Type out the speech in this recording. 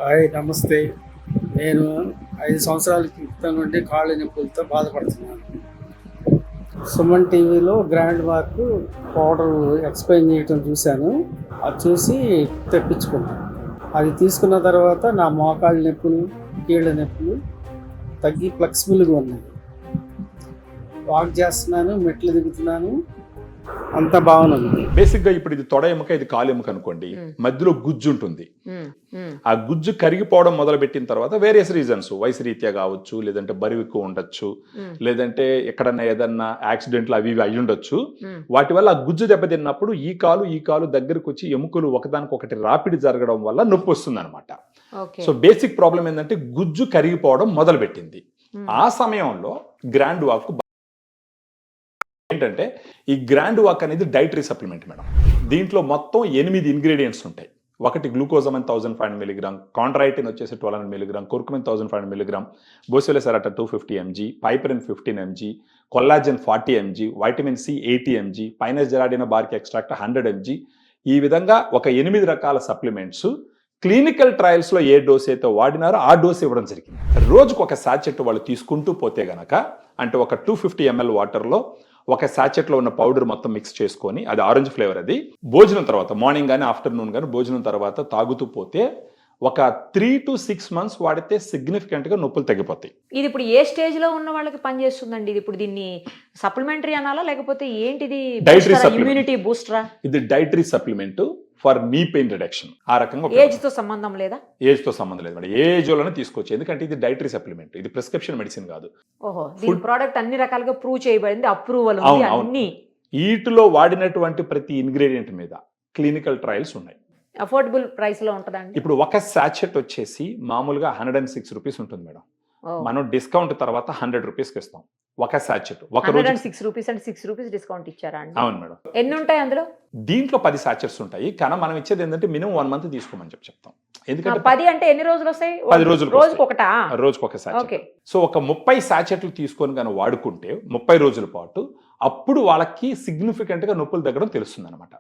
Hi నమస్తే. నేను 5 సంవత్సరాల క్రితం నుండి కాళ్ళ నొప్పులతో బాధపడుతున్నాను. సుమన్ టీవీలో గ్రాండ్ మార్క్ పౌడర్ ఎక్స్‌ప్లెయిన్ చేయటం చూశాను. అది చూసి తెప్పించుకున్నాను. అది తీసుకున్న తర్వాత నా మోకాళ్ళ నొప్పులు, కీళ్ళ నొప్పులు తగ్గి ఫ్లెక్సిబుల్‌గా ఉన్నాయి. వాక్ చేస్తున్నాను, మెట్లు దిగుతున్నాను. అంతా బాగానే ఉంది. బేసిక్ గా ఇప్పుడు ఇది తొడ ఎముక, ఇది కాలు ఎముక అనుకోండి. మధ్యలో గుజ్జు ఉంటుంది. ఆ గుజ్జు కరిగిపోవడం మొదలు పెట్టిన తర్వాత వేరియస్ రీజన్స్, వయసు రీత్యా కావచ్చు, లేదంటే బరువు ఎక్కువ ఉండొచ్చు, లేదంటే ఎక్కడన్నా ఏదన్నా యాక్సిడెంట్లు అవి ఇవి అయి ఉండొచ్చు. వాటి వల్ల ఆ గుజ్జు దెబ్బతిన్నప్పుడు ఈ కాలు దగ్గరకు వచ్చి ఎముకలు ఒకదానికొకటి రాపిడి జరగడం వల్ల నొప్పి వస్తుంది అనమాట. సో బేసిక్ ప్రాబ్లం ఏంటంటే గుజ్జు కరిగిపోవడం మొదలు పెట్టింది. ఆ సమయంలో గ్రాండ్ వాక్ ఏంటంటే, ఈ గ్రాండ్ వాక్ అనేది డైటరీ సప్లిమెంట్ మేడం. దీంట్లో మొత్తం 8 ఇంగ్రీడియంట్స్ ఉంటాయి. ఒకటి గ్లూకోజమైన్ 1500 mg, కాండ్రైటిన్ వచ్చేసి 1200 mg, కుర్కుమిన్ 1500 mg, బోసిలోసెరాటా 250 mg, piperine 15 mg, collagen 40 mg, vitamin C 80 mg, pinus gerardiana bark extract 100 mg. ఈ విధంగా ఒక 8 రకాల సప్లిమెంట్స్ క్లినికల్ ట్రయల్స్ లో ఏ డోస్ అయితే వాడినారో ఆ డోస్ ఇవ్వడం జరిగింది. రోజుకు ఒక సాచెట్ వాళ్ళు తీసుకుంటూ పోతే గనక, అంటే ఒక 250 ml వాటర్లో ఒక సాచెట్లో ఉన్న పౌడర్ మొత్తం మిక్స్ చేసుకొని, అది ఆరెంజ్ ఫ్లేవర్, అది భోజనం తర్వాత మార్నింగ్ కానీ ఆఫ్టర్నూన్ కానీ భోజనం తర్వాత తాగుతూ పోతే ఒక 3 to 6 months వాడితే సిగ్నిఫికెంట్ గా నొప్పులు తగ్గిపోతాయి. ఇది ఇప్పుడు ఏ స్టేజ్ లో ఉన్న వాళ్ళకి పనిచేస్తుందండి? ఇది ఇప్పుడు దీన్ని సప్లిమెంటరీ అనాలా, లేకపోతే ఏంటిది? ఇమ్యూనిటీ బూస్టరా? ఇది dietary supplement for knee pain reduction. ఆ రకంగా ఏజ్ తో సంబంధం లేదా? ఏజ్ తో సంబంధం లేదు మేడం. ఏజ్ లోనే తీసుకోవచ్చు, ఎందుకంటే ఇది డైటరీ సప్లిమెంట్, ఇది ప్రిస్క్రిప్షన్ మెడిసిన్ కాదు. ఓహో, దీని ప్రోడక్ట్ అన్ని రకాలుగా ప్రూవ్ చేయబడింది, అప్రూవల్ ఉంది అన్ని. వీటిలో వాడినటువంటి ప్రతి ఇంగ్రీడియంట్ మీద క్లినికల్ ట్రయల్స్ ఉన్నాయి. అఫోర్డబుల్ ప్రైస్ లో ఉంటుందండి. ఇప్పుడు ఒక సాచెట్ వచ్చేసి మామూలుగా 106 రూపీస్ ఉంటుంది మేడం. మనం డిస్కౌంట్ తర్వాత 100 రూపీస్కి ఇస్తాం ఒక సాచెట్. ఒక రోజు 106 రూపీస్ అంటే 6 రూపీస్ డిస్కౌంట్ ఇచ్చారా అండి? అవును మేడం. ఎన్ని ఉంటాయి అందులో? దీంట్లో 10 సాచెట్స్ ఉంటాయి, కానీ మనం ఇచ్చేది ఏంటంటే మినిమం 1 month తీసుకోమని చెప్తాం. ఎందుకంటే 10 అంటే ఎన్ని రోజులు వస్తాయి? 10 రోజులు. రోజుకు ఒక సాచెట్. సో ఒక 30 సాచెట్లు తీసుకొని కానీ వాడుకుంటే 30 రోజుల పాటు, అప్పుడు వాళ్ళకి సిగ్నిఫికెంట్ గా నొప్పులు తగ్గడం తెలుస్తుంది అనమాట.